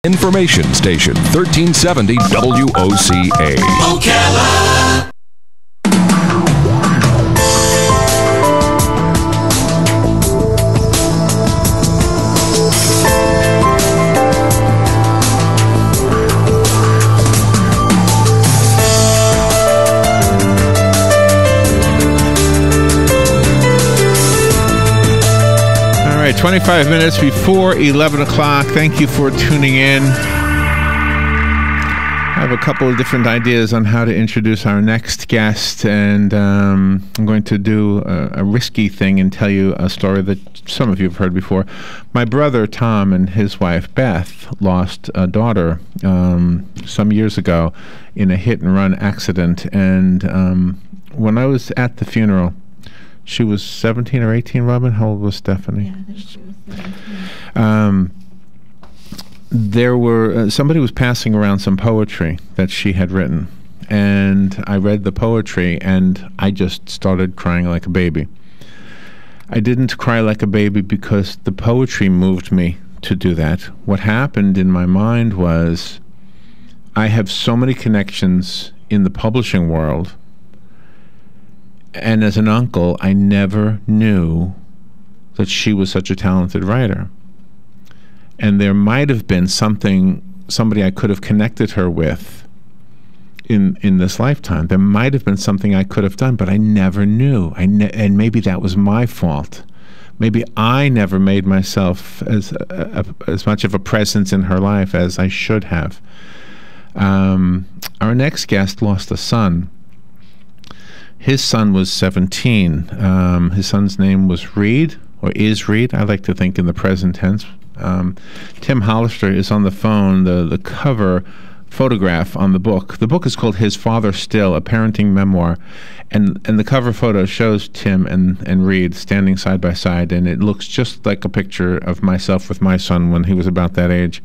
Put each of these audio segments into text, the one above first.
Information Station, 1370 WOCA. Ocala. All right, 25 minutes before 11 o'clock. Thank you for tuning in. I have a couple of different ideas on how to introduce our next guest, and I'm going to do a risky thing and tell you a story that some of you have heard before. My brother Tom and his wife Beth lost a daughter some years ago in a hit-and-run accident, and when I was at the funeral, she was 17 or 18, Robin? How old was Stephanie? Yeah, I think she was 17. There were somebody was passing around some poetry that she had written, and I read the poetry and I just started crying like a baby. I didn't cry like a baby because the poetry moved me to do that. What happened in my mind was I have so many connections in the publishing world, and as an uncle I never knew that she was such a talented writer. And there might have been somebody I could have connected her with in this lifetime. There might have been something I could have done, but I never knew. And maybe that was my fault. Maybe I never made myself as much of a presence in her life as I should have. Our next guest lost a son. His son was 17. His son's name was Reed, or is Reed. I like to think in the present tense. Tim Hollister is on the phone. The cover photograph on the book. The book is called His Father Still, a parenting memoir, and the cover photo shows Tim and Reed standing side by side, and it looks just like a picture of myself with my son when he was about that age.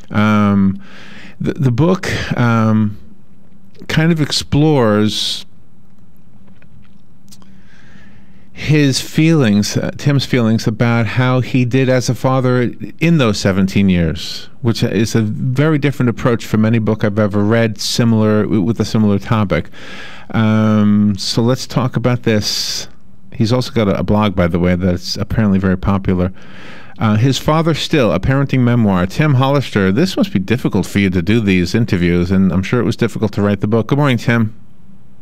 The book kind of explores his feelings, Tim's feelings about how he did as a father in those 17 years, which is a very different approach from any book I've ever read with a similar topic. So let's talk about this. He's also got a blog, by the way, that's apparently very popular. His Father Still, a parenting memoir. Tim Hollister, this must be difficult for you to do these interviews, and I'm sure it was difficult to write the book. Good morning, Tim.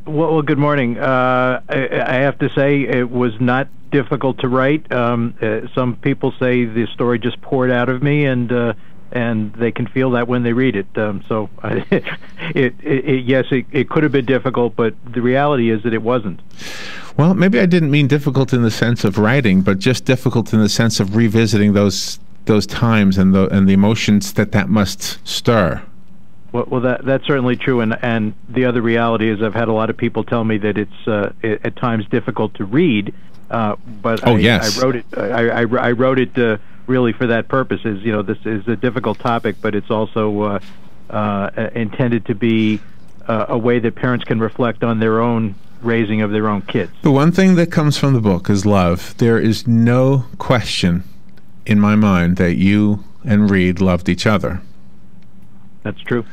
Well, good morning. I have to say it was not difficult to write. Some people say the story just poured out of me, and they can feel that when they read it. So yes, it could have been difficult, but the reality is that it wasn't. Well, maybe I didn't mean difficult in the sense of writing, but just difficult in the sense of revisiting those times and the emotions that must stir. Well, that's certainly true, and the other reality is I've had a lot of people tell me that it's at times difficult to read, but yes. I wrote it. I wrote it really for that purpose. This is a difficult topic, but it's also intended to be a way that parents can reflect on their own raising of their own kids. The one thing that comes from the book is love. There is no question in my mind that you and Reed loved each other. That's true.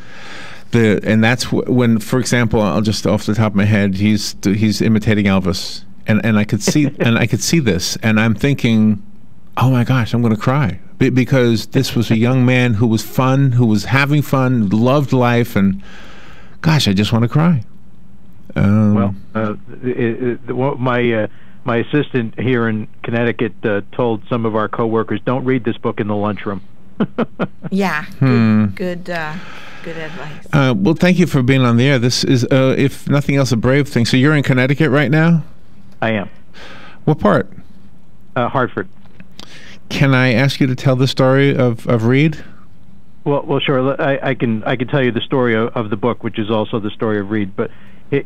And that's when, for example, I'll just off the top of my head, he's imitating Elvis, and I could see this, and I'm thinking, oh my gosh, I'm going to cry because this was a young man who was fun, who was having fun, loved life, and gosh, I just want to cry. My assistant here in Connecticut told some of our coworkers, "Don't read this book in the lunchroom." Yeah, good advice. Well, thank you for being on the air. This is, if nothing else, a brave thing. So you're in Connecticut right now? I am. What part? Hartford. Can I ask you to tell the story of Reed? Well, sure. I can tell you the story of the book, which is also the story of Reed. But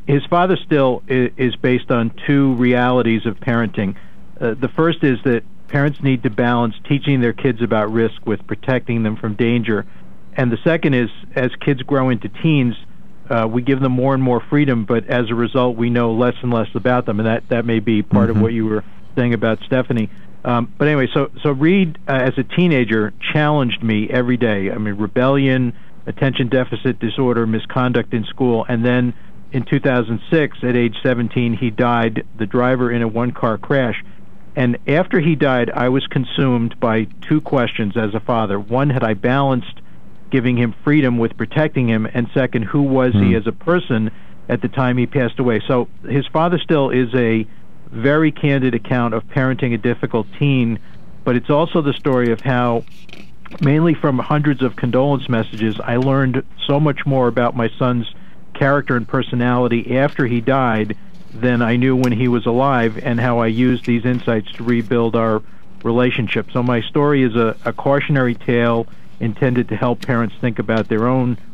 His Father Still is based on two realities of parenting. The first is that parents need to balance teaching their kids about risk with protecting them from danger. And the second is, as kids grow into teens, we give them more and more freedom, but as a result, we know less and less about them. And that may be part of what you were saying about Stephanie. But anyway, so Reed, as a teenager, challenged me every day. I mean, rebellion, attention deficit disorder, misconduct in school, and then in 2006, at age 17, he died, the driver in a one-car crash. And after he died, I was consumed by two questions as a father. One, had I balanced giving him freedom with protecting him? And second, who was he as a person at the time he passed away? So his father still is a very candid account of parenting a difficult teen, but it's also the story of how, mainly from hundreds of condolence messages, I learned so much more about my son's character and personality after he died than I knew when he was alive, and how I used these insights to rebuild our relationship. So my story is a cautionary tale intended to help parents think about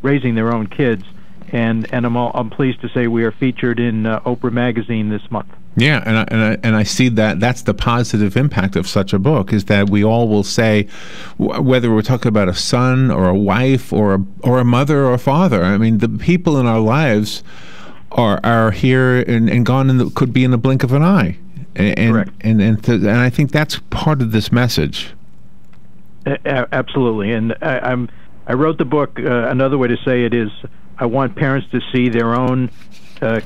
raising their own kids, and I'm pleased to say we are featured in Oprah Magazine this month. Yeah, and I see that's the positive impact of such a book, is that we all will say, whether we're talking about a son or a wife or a mother or a father, I mean, the people in our lives are here and gone could be in the blink of an eye. Correct. And I think that's part of this message. Absolutely. And I wrote the book, another way to say it is, I want parents to see their own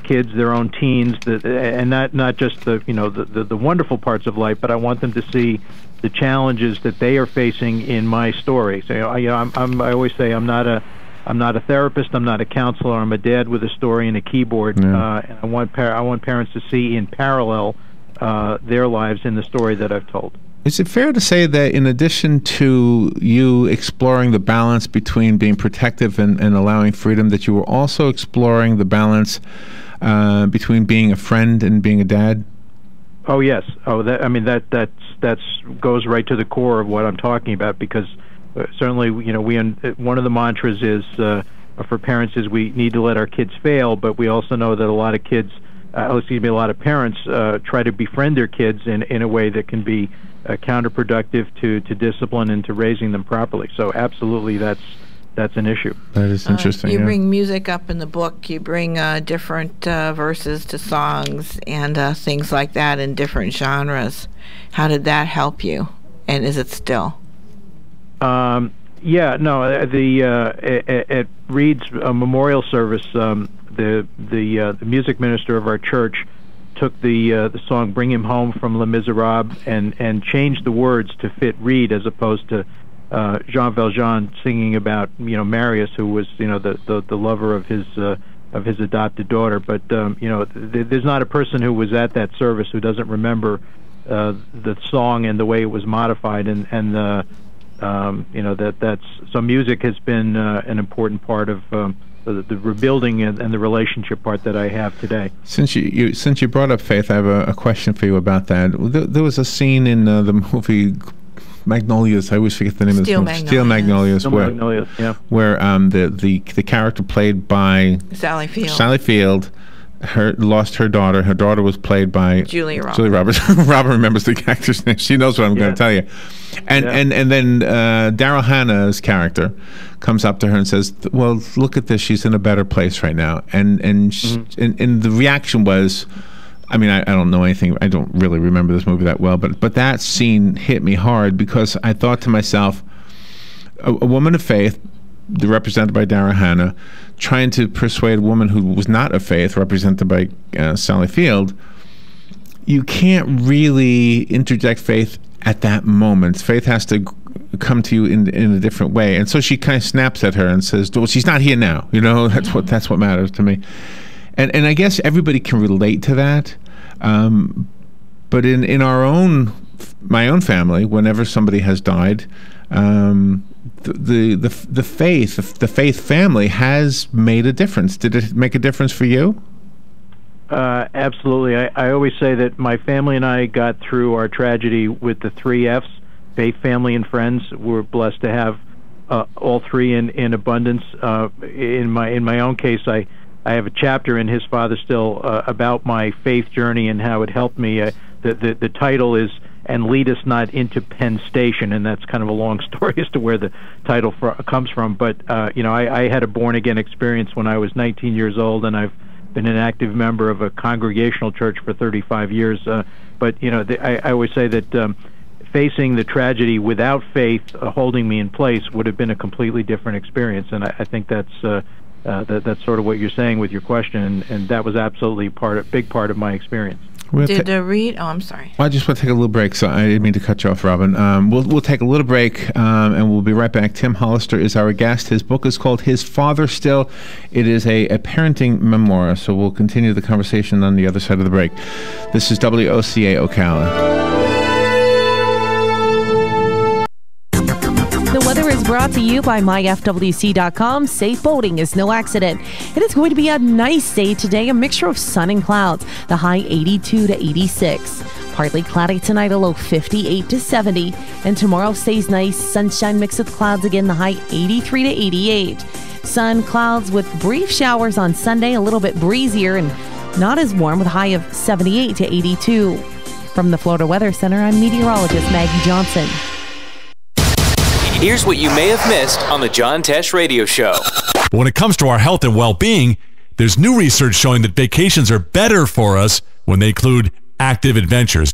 kids, their own teens, and not just the wonderful parts of life, but I want them to see the challenges that they are facing in my story. So I always say I'm not a therapist, I'm not a counselor, I'm a dad with a story and a keyboard. Yeah. And I want parents to see in parallel their lives in the story that I've told. Is it fair to say that in addition to you exploring the balance between being protective and allowing freedom, that you were also exploring the balance between being a friend and being a dad? Oh yes. Oh, that goes right to the core of what I'm talking about, because certainly one of the mantras is for parents is we need to let our kids fail, but we also know that a lot of kids, a lot of parents try to befriend their kids in a way that can be counterproductive to discipline and to raising them properly. So absolutely, that's an issue. That is interesting. You bring music up in the book. You bring different verses to songs and things like that in different genres. How did that help you? And is it still? Yeah, no. At Reed's memorial service, the music minister of our church took the song "Bring Him Home" from Les Miserables and changed the words to fit Reed, as opposed to Jean Valjean singing about Marius, who was the lover of his adopted daughter. But there's not a person who was at that service who doesn't remember the song and the way it was modified, that's so music has been an important part of the rebuilding and the relationship part that I have today. Since you brought up faith, I have a question for you about that. There was a scene in the movie Magnolias. I always forget the name of the movie. Steel Magnolias. Yeah. Where the character played by Sally Field lost her daughter. Her daughter was played by Julia Roberts. Julia Roberts. Robin remembers the actor's name. She knows what I'm going to tell you. And then Daryl Hannah's character comes up to her and says, "Well, look at this. She's in a better place right now." And the reaction was, I mean, I don't know anything. I don't really remember this movie that well, but that scene hit me hard, because I thought to myself, a woman of faith, represented by Daryl Hannah, trying to persuade a woman who was not of faith, represented by Sally Field. You can't really interject faith at that moment. Faith has to come to you in a different way. And so she kind of snaps at her and says, "Well, she's not here now. That's what matters to me." And I guess everybody can relate to that. But in my own family, whenever somebody has died, the faith family has made a difference. Did it make a difference for you? Absolutely. I always say that my family and I got through our tragedy with the 3 F's: faith, family, and friends. We're blessed to have all three in abundance. In my own case, I have a chapter in His Father Still about my faith journey and how it helped me. The title is "And Lead Us Not Into Penn Station," and that's kind of a long story as to where the title comes from. But I had a born-again experience when I was 19 years old, and I've been an active member of a congregational church for 35 years. But I always say that facing the tragedy without faith holding me in place would have been a completely different experience. And I think that's sort of what you're saying with your question, and that was absolutely a big part of my experience. Did Reed? Oh, I'm sorry. I just want to take a little break, so I didn't mean to cut you off, Robin. We'll take a little break, and we'll be right back. Tim Hollister is our guest. His book is called His Father Still. It is a parenting memoir, so we'll continue the conversation on the other side of the break. This is WOCA Ocala. The weather is brought to you by myfwc.com. Safe boating is no accident. It is going to be a nice day today, a mixture of sun and clouds. The high 82 to 86. Partly cloudy tonight, a low 58 to 70. And tomorrow stays nice. Sunshine mixed with clouds again, the high 83 to 88. Sun, clouds with brief showers on Sunday, a little bit breezier and not as warm with a high of 78 to 82. From the Florida Weather Center, I'm meteorologist Maggie Johnson. Here's what you may have missed on the John Tesh Radio Show. When it comes to our health and well-being, there's new research showing that vacations are better for us when they include active adventures.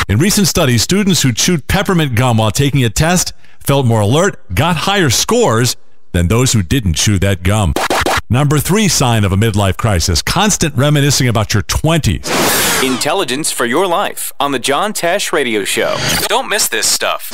In recent studies, students who chewed peppermint gum while taking a test felt more alert, got higher scores than those who didn't chew that gum. Number 3 sign of a midlife crisis, constant reminiscing about your 20s. Intelligence for your life on the John Tesh Radio Show. Don't miss this stuff.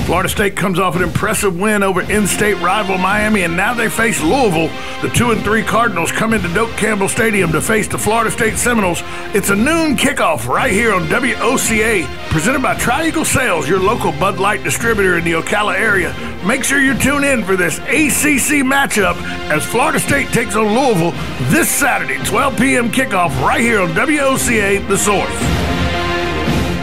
Florida State comes off an impressive win over in-state rival Miami, and now they face Louisville. The 2-3 Cardinals come into Doak Campbell Stadium to face the Florida State Seminoles. It's a noon kickoff right here on WOCA, presented by Tri-Eagle Sales, your local Bud Light distributor in the Ocala area. Make sure you tune in for this ACC matchup as Florida State takes on Louisville this Saturday, 12 p.m. kickoff right here on WOCA, The Source.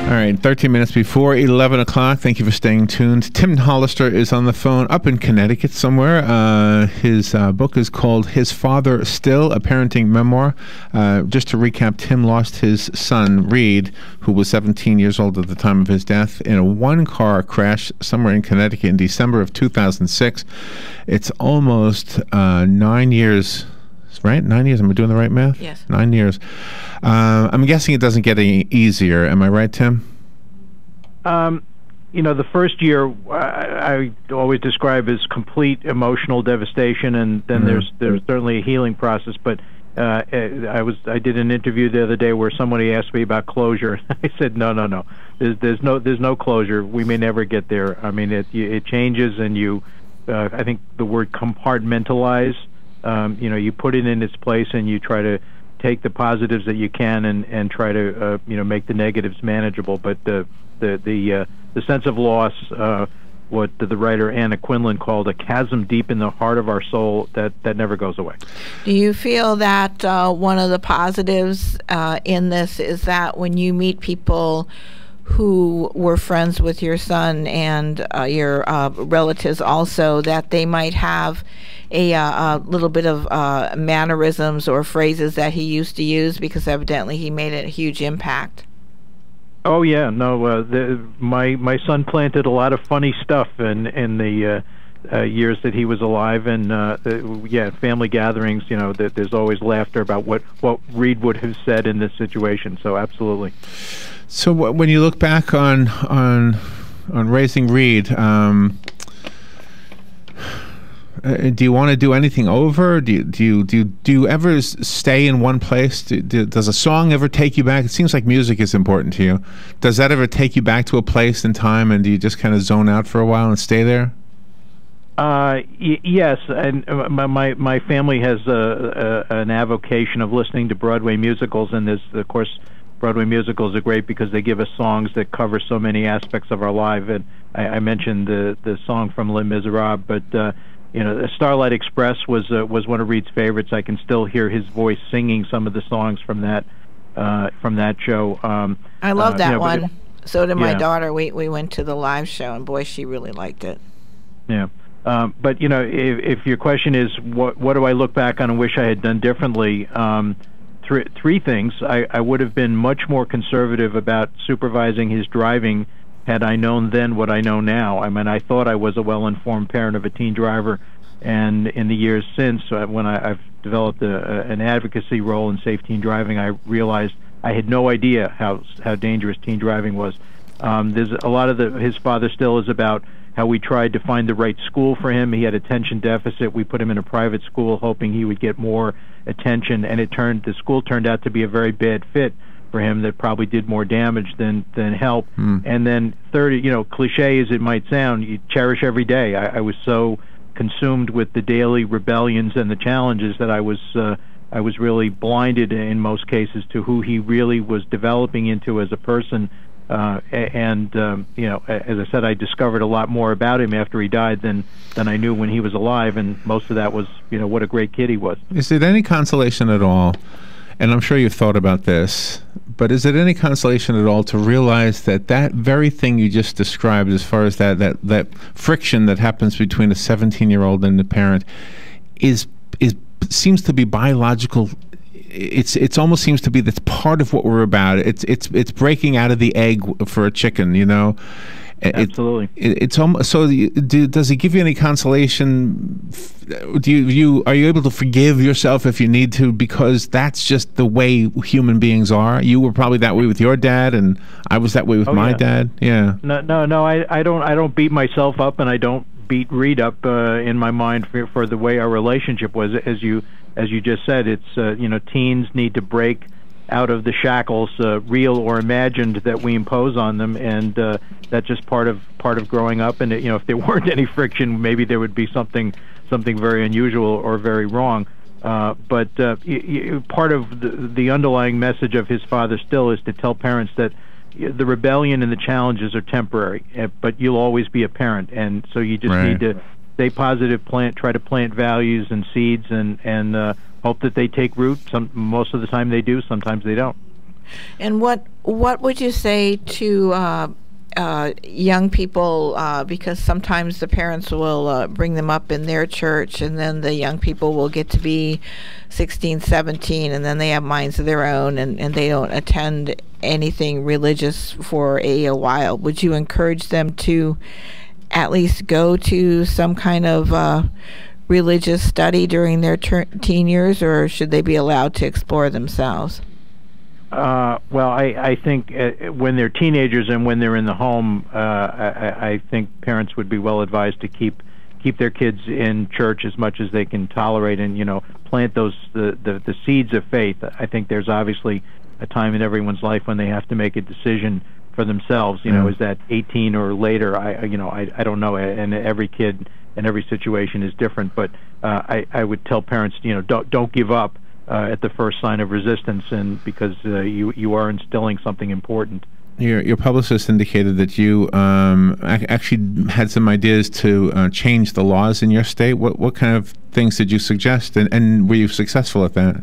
All right, 13 minutes before 11 o'clock. Thank you for staying tuned. Tim Hollister is on the phone up in Connecticut somewhere. His book is called His Father Still, a parenting memoir. Just to recap, Tim lost his son, Reed, who was 17 years old at the time of his death, in a one-car crash somewhere in Connecticut in December of 2006. It's almost 9 years. Right? 9 years. Am I doing the right math? Yes. 9 years. I'm guessing it doesn't get any easier. Am I right, Tim? The first year I always describe as complete emotional devastation, and then there's certainly a healing process. But I did an interview the other day where somebody asked me about closure. I said no. There's no closure. We may never get there. I mean, it changes, and you. I think the word compartmentalize. You put it in its place, and you try to take the positives that you can, and try to make the negatives manageable. But the sense of loss, what the writer Anna Quinlan called a chasm deep in the heart of our soul, that never goes away. Do you feel that one of the positives in this is that when you meet people who were friends with your son and your relatives also, that they might have a little bit of mannerisms or phrases that he used to use, because evidently he made a huge impact? Oh yeah, no. My son planted a lot of funny stuff in the years that he was alive, and family gatherings. There's always laughter about what Reed would have said in this situation. So absolutely. So when you look back on raising Reed, do you want to do anything over? Do you ever stay in one place? Does a song ever take you back? It seems like music is important to you. Does that ever take you back to a place and time, and do you just kind of zone out for a while and stay there? Yes, and my family has an avocation of listening to Broadway musicals, and there's, of course, Broadway musicals are great because they give us songs that cover so many aspects of our life. And I mentioned the song from Les Miserables, but Starlight Express was one of Reed's favorites. I can still hear his voice singing some of the songs from that show. I love that one. So did my daughter. We went to the live show, and boy, she really liked it. Yeah. But if your question is what do I look back on and wish I had done differently, three things. I would have been much more conservative about supervising his driving had I known then what I know now. I mean, I thought I was a well-informed parent of a teen driver, and in the years since, when I've developed an advocacy role in safe teen driving, I realized I had no idea how dangerous teen driving was. There's a lot of his father still is about how we tried to find the right school for him. He had attention deficit. We put him in a private school hoping he would get more attention, and the school turned out to be a very bad fit for him that probably did more damage than help. And then third, cliche as it might sound, you cherish every day. I was so consumed with the daily rebellions and the challenges that I was really blinded in most cases to who he really was developing into as a person. As I said, I discovered a lot more about him after he died than I knew when he was alive, and most of that was, what a great kid he was. Is it any consolation at all, and I'm sure you've thought about this, but is it any consolation at all to realize that very thing you just described, as far as that friction that happens between a 17-year-old and the parent, seems to be biological? It's almost seems to be that's part of what we're about. It's breaking out of the egg for a chicken, Absolutely. It's almost so. Does it give you any consolation? Are you able to forgive yourself if you need to, because that's just the way human beings are? You were probably that way with your dad, and I was that way with my dad. Yeah. No. I don't beat myself up, and I don't beat Reed up in my mind for the way our relationship was. As you just said, it's teens need to break out of the shackles, real or imagined, that we impose on them, and that's just part of growing up. And if there weren't any friction, maybe there would be something very unusual or very wrong. But part of the underlying message of his father still is to tell parents that the rebellion and the challenges are temporary, but you'll always be a parent, and so you just need to stay positive, try to plant values and seeds, and hope that they take root. Most of the time they do, sometimes they don't. And what would you say to young people, because sometimes the parents will bring them up in their church, and then the young people will get to be 16, 17, and then they have minds of their own, and they don't attend anything religious for a while. Would you encourage them to at least go to some kind of religious study during their teen years, or should they be allowed to explore themselves? Well, I think when they're teenagers and when they're in the home, I think parents would be well advised to keep their kids in church as much as they can tolerate, and plant the seeds of faith. I think there's obviously a time in everyone's life when they have to make a decision for themselves. Is that 18 or later? I don't know, and every kid and every situation is different. But I would tell parents, don't give up at the first sign of resistance, and because you are instilling something important. Your publicist indicated that you actually had some ideas to change the laws in your state. What kind of things did you suggest, and were you successful at that?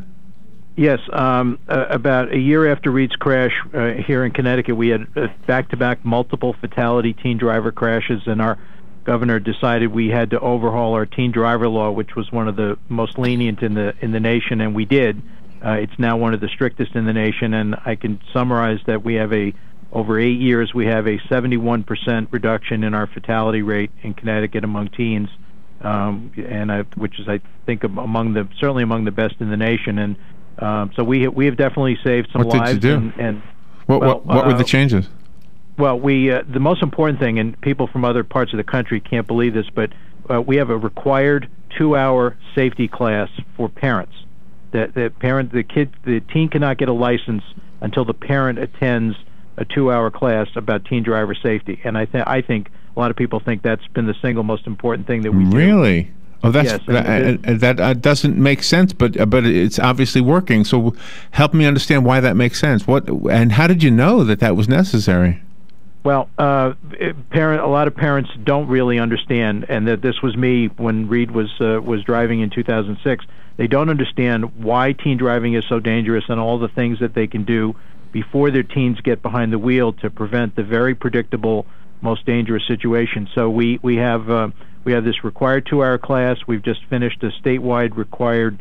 Yes, about a year after Reed's crash here in Connecticut, we had back-to-back multiple fatality teen driver crashes, and our governor decided we had to overhaul our teen driver law, which was one of the most lenient in the nation, and we did. It's now one of the strictest in the nation, and I can summarize that we have over 8 years, we have a 71% reduction in our fatality rate in Connecticut among teens, which is, I think, certainly among the best in the nation. And so we have definitely saved some lives. What did you do? What were the changes? Well, the most important thing, and people from other parts of the country can't believe this, but we have a required 2-hour safety class for parents. The teen cannot get a license until the parent attends a 2-hour class about teen driver safety. And I think a lot of people think that's been the single most important thing that we do. Really? Oh, yes, that doesn't make sense, but it's obviously working. So help me understand why that makes sense. And how did you know that was necessary? Well, a lot of parents don't really understand, and that this was me when Reed was driving in 2006. They don't understand why teen driving is so dangerous and all the things that they can do before their teens get behind the wheel to prevent the very predictable, most dangerous situation. So we have this required 2-hour class. We've just finished a statewide required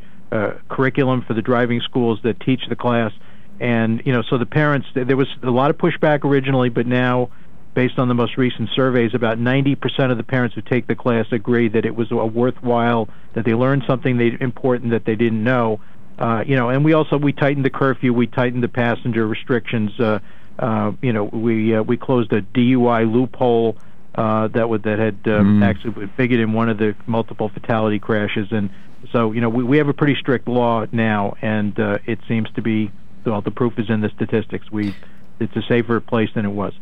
curriculum for the driving schools that teach the class. And so the parents, there was a lot of pushback originally, but now, based on the most recent surveys, about 90% of the parents who take the class agree that it was worthwhile, that they learned something important that they didn't know, And we tightened the curfew, we tightened the passenger restrictions. We closed a DUI loophole that had actually been figured in one of the multiple fatality crashes, and so we have a pretty strict law now, and it seems to be, well, the proof is in the statistics. It's a safer place than it was.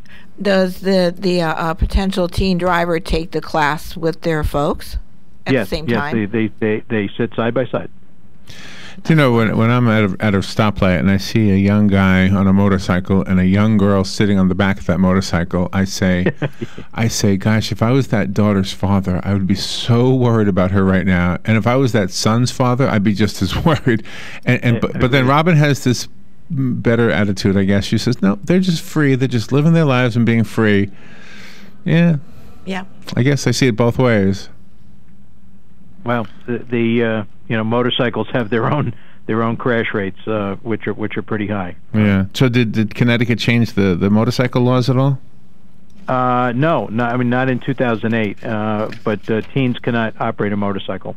Does the potential teen driver take the class with their folks at the same time? Yes, they sit side by side. Do you know, when I'm at a stoplight and I see a young guy on a motorcycle and a young girl sitting on the back of that motorcycle, I say, gosh, if I was that daughter's father, I would be so worried about her right now. And if I was that son's father, I'd be just as worried. But then Robin has this better attitude, I guess. She says, no, they're just free. They're just living their lives and being free. Yeah. Yeah. I guess I see it both ways. Well, the motorcycles have their own crash rates, which are pretty high. Yeah. So did Connecticut change the motorcycle laws at all? No, not in 2008. But teens cannot operate a motorcycle.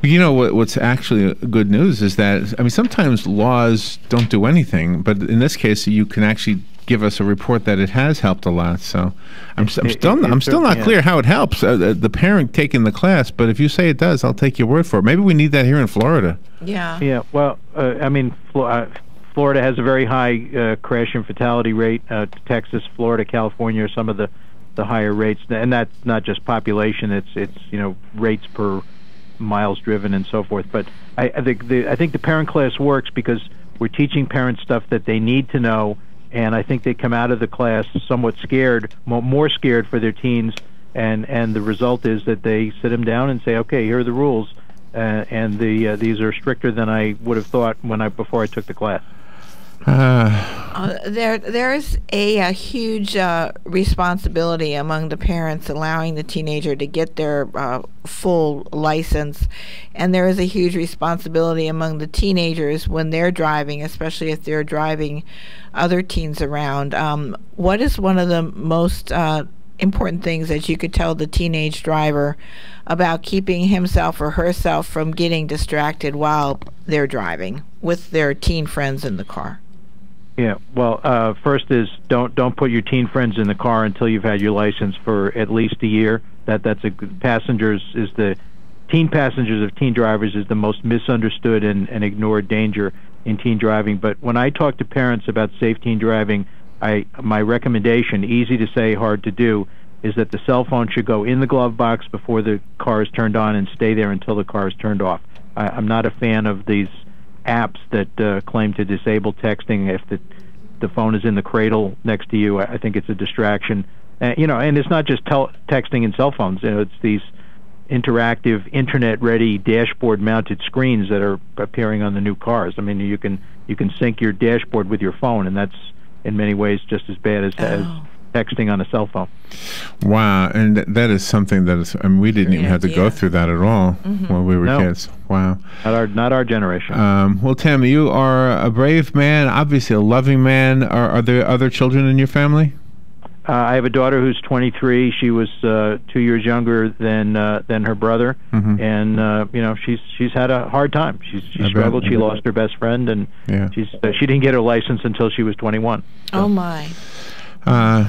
You know what's actually good news is that sometimes laws don't do anything, but in this case, you can actually give us a report that it has helped a lot. So I'm still not clear how it helps the parent taking the class. But if you say it does, I'll take your word for it. Maybe we need that here in Florida. Yeah. Yeah. Well, Florida has a very high crash and fatality rate. Texas, Florida, California are some of the higher rates, and that's not just population. It's rates per miles driven and so forth. But I think the parent class works because we're teaching parents stuff that they need to know. And I think they come out of the class somewhat scared, more scared for their teens, and the result is that they sit them down and say, "Okay, here are the rules," and these are stricter than I would have thought before I took the class. There's a huge responsibility among the parents allowing the teenager to get their full license, and there is a huge responsibility among the teenagers when they're driving, especially if they're driving other teens around. What is one of the most important things that you could tell the teenage driver about keeping himself or herself from getting distracted while they're driving with their teen friends in the car? Yeah, well, first is don't put your teen friends in the car until you've had your license for at least a year. That's a good teen passengers of teen drivers is the most misunderstood and ignored danger in teen driving. But when I talk to parents about safe teen driving, my recommendation, easy to say, hard to do, is that the cell phone should go in the glove box before the car is turned on and stay there until the car is turned off. I'm not a fan of these apps that claim to disable texting if the phone is in the cradle next to you. I think it's a distraction. And it's not just texting and cell phones. It's these interactive, internet-ready, dashboard-mounted screens that are appearing on the new cars. You can sync your dashboard with your phone, and that's in many ways just as bad as texting on a cell phone. Wow, and that is something that is, we didn't even have to go through that at all when we were kids. Wow. Not our generation. Well, Tim, you are a brave man, obviously a loving man. Are there other children in your family? I have a daughter who's 23. She was 2 years younger than her brother, and she's had a hard time. She struggled. She lost her best friend, and she didn't get her license until she was 21. So. Oh my.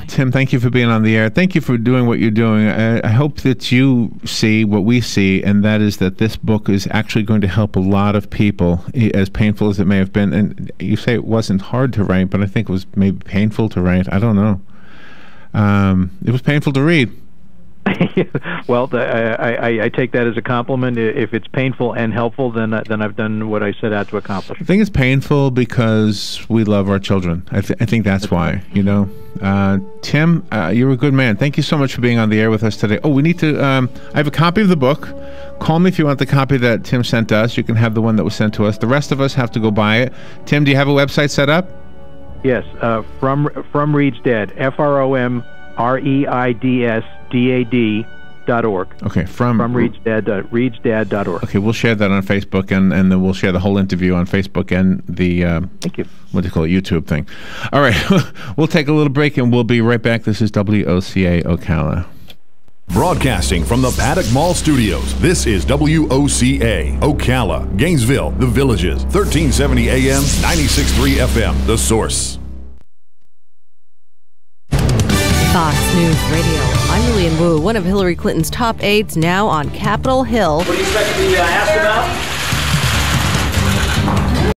Tim, thank you for being on the air. Thank you for doing what you're doing. I hope that you see what we see, and that is that this book is actually going to help a lot of people, as painful as it may have been. And you say it wasn't hard to write, but I think it was maybe painful to write. I don't know. It was painful to read. Well, I take that as a compliment. If it's painful and helpful, then I've done what I set out to accomplish. I think it's painful because we love our children. I think that's why, Tim, you're a good man. Thank you so much for being on the air with us today. Oh, we need to, I have a copy of the book. Call me if you want the copy that Tim sent us. You can have the one that was sent to us. The rest of us have to go buy it. Tim, do you have a website set up? Yes, from Reed's Dad, FROMREIDSDAD.org. Okay, from reedsdad.org. Okay, we'll share that on Facebook, and then we'll share the whole interview on Facebook and the thank you. What do you call it, YouTube thing. All right, we'll take a little break, and we'll be right back. This is WOCA Ocala. Broadcasting from the Paddock Mall Studios, this is WOCA, Ocala, Gainesville, The Villages, 1370 AM, 96.3 FM, The Source. Fox News Radio. I'm Lillian Wu, one of Hillary Clinton's top aides, now on Capitol Hill. What do you expect to be asked about?